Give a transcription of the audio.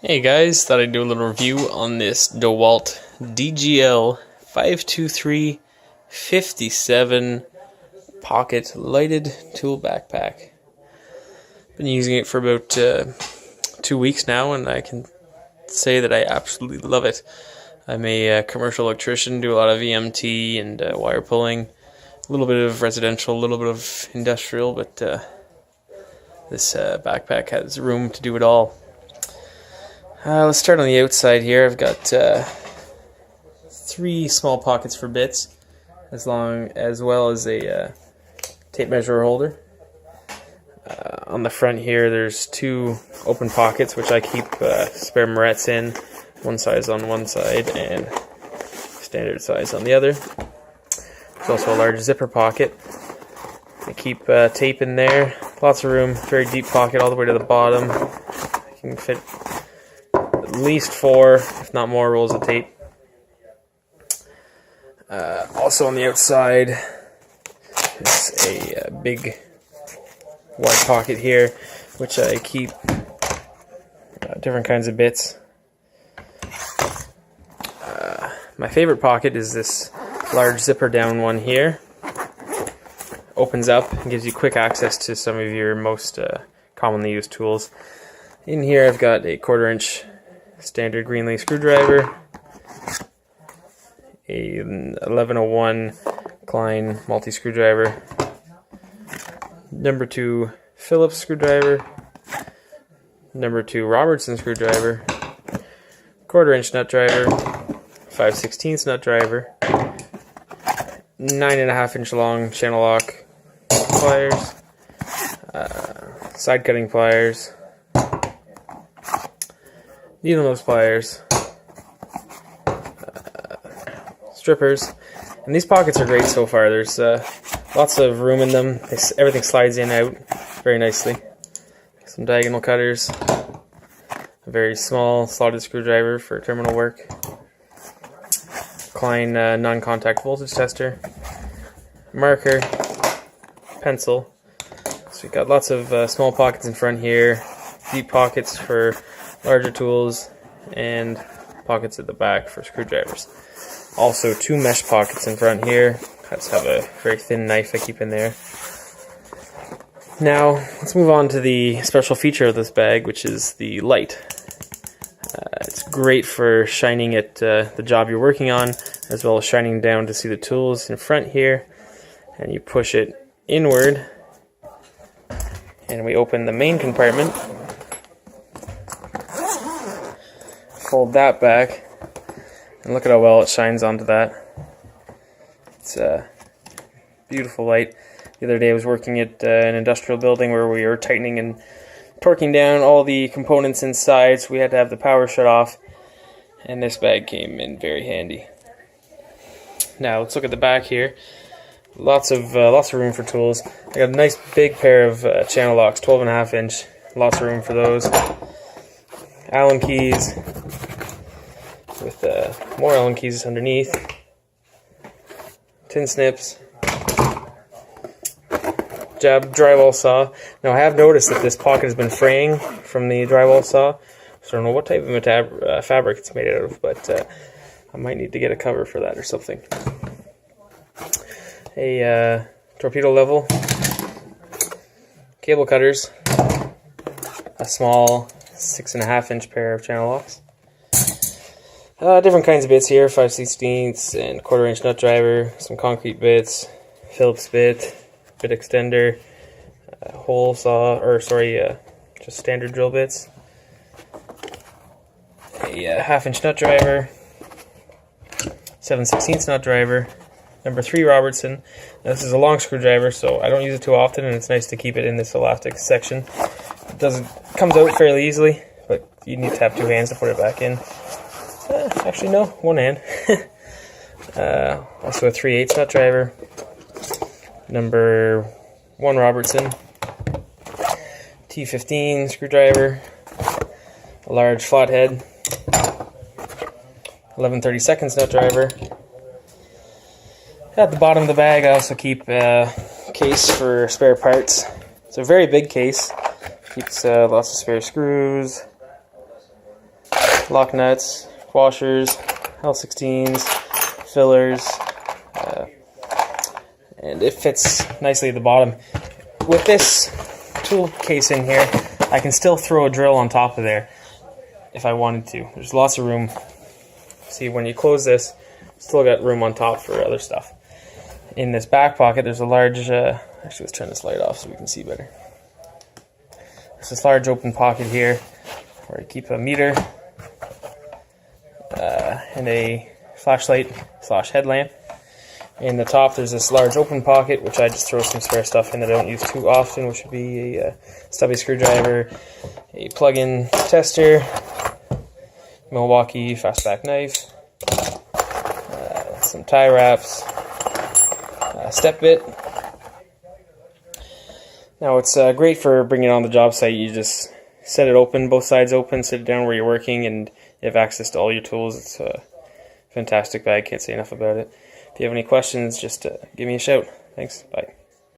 Hey guys, thought I'd do a little review on this Dewalt DGL523 57 pocket lighted tool backpack. Been using it for about 2 weeks now, and I can say that I absolutely love it. I'm a commercial electrician, do a lot of EMT and wire pulling, a little bit of residential, a little bit of industrial, but this backpack has room to do it all. Let's start on the outside here. I've got 3 small pockets for bits, as well as a tape measure holder. On the front here, there's 2 open pockets, which I keep spare morettes in, one size on one side and standard size on the other. There's also a large zipper pocket. I keep tape in there. Lots of room. Very deep pocket all the way to the bottom. I can fit at least 4, if not more, rolls of tape. Also on the outside is a big wide pocket here, which I keep different kinds of bits. My favorite pocket is this large zipper down one here. Opens up and gives you quick access to some of your most commonly used tools. In here I've got a 1/4 inch standard Greenlee screwdriver, a 1101 Klein multi-screwdriver, number 2 Phillips screwdriver, number 2 Robertson screwdriver, 1/4 inch nut driver, 5/16 nut driver, 9.5 inch long channel lock pliers, side cutting pliers, needle nose pliers, strippers, and these pockets are great so far. There's lots of room in them. Everything slides in and out very nicely. Some diagonal cutters, a very small slotted screwdriver for terminal work, Klein non-contact voltage tester, marker, pencil. So we've got lots of small pockets in front here, deep pockets for larger tools, and pockets at the back for screwdrivers. Also 2 mesh pockets in front here. I just have a very thin knife I keep in there. Now let's move on to the special feature of this bag, which is the light. It's great for shining at the job you're working on, as well as shining down to see the tools in front here. And you push it inward, and we open the main compartment. Fold that back, and look at how well it shines onto that. It's a beautiful light. The other day I was working at an industrial building where we were tightening and torquing down all the components inside, so we had to have the power shut off, and this bag came in very handy. Now let's look at the back here. Lots of room for tools. I got a nice big pair of channel locks, 12.5 inch. Lots of room for those. Allen keys with more Allen keys underneath. Tin snips. Drywall saw. Now I have noticed that this pocket has been fraying from the drywall saw, so I don't know what type of fabric it's made out of, but I might need to get a cover for that or something. A torpedo level, cable cutters, a small 6.5 inch pair of channel locks, different kinds of bits here, 5/16 and 1/4 inch nut driver, some concrete bits, Phillips bit extender, hole saw, just standard drill bits, a 1/2 inch nut driver, 7/16 nut driver, number 3 Robertson. Now, this is a long screwdriver, so I don't use it too often, and it's nice to keep it in this elastic section. It comes out fairly easily, but you need to have 2 hands to put it back in. Actually, no, 1 hand. Also a 3/8 nut driver, number 1 Robertson, T15 screwdriver, a large flathead, 11/32 nut driver. At the bottom of the bag I also keep a case for spare parts. It's a very big case. Keeps lots of spare screws, lock nuts, washers, L16s, fillers, and it fits nicely at the bottom. With this tool case in here, I can still throw a drill on top of there if I wanted to. There's lots of room. See, when you close this, still got room on top for other stuff. In this back pocket, there's a large, actually let's turn this light off so we can see better. There's this large open pocket here where I keep a meter and a flashlight / headlamp. In the top, there's this large open pocket, which I just throw some spare stuff in that I don't use too often, which would be a stubby screwdriver, a plug-in tester, Milwaukee fastback knife, some tie wraps, a step bit. Now it's great for bringing it on the job site. You just set it open, both sides open, sit it down where you're working, and you have access to all your tools. It's a fantastic bag, can't say enough about it. If you have any questions, just give me a shout. Thanks, bye.